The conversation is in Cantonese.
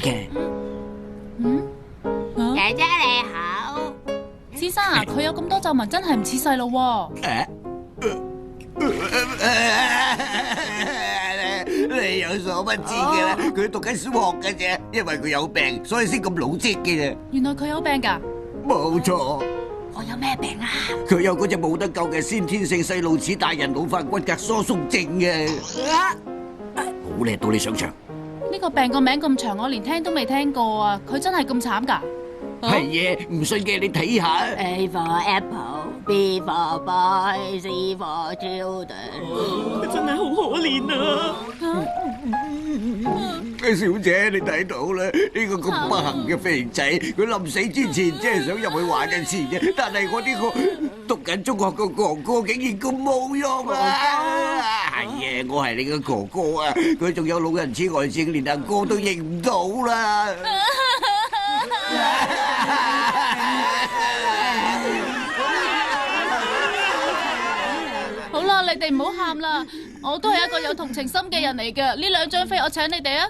嘅。姐姐你好，先生啊，佢有咁多皺紋，真係唔似細路喎。你有所不知嘅啦，佢讀緊小學嘅啫，因為佢有病，所以先咁老積嘅啫。原來佢有病㗎。冇錯，我有咩病啊？佢有嗰隻冇得救嘅先天性細路齒大人老化骨骼疏鬆症嘅。好叻到你上場。呢個病個名咁長，我連聽都未聽過啊！佢真係咁慘㗎？係嘢，唔信嘅你睇下。A for apple, B for boy, C for children。真係好可憐啊！小姐，你睇到啦，呢個咁不幸嘅肥仔，佢臨死之前只係想入去玩一次啫。但係我呢個讀緊中學嘅哥哥竟然咁冇用啊！係啊，我係你嘅哥哥啊，佢仲有老人痴呆症，連阿哥都認唔到啦。好啦，你哋唔好喊啦，我都係一個有同情心嘅人嚟嘅。呢2張飛我請你哋啊！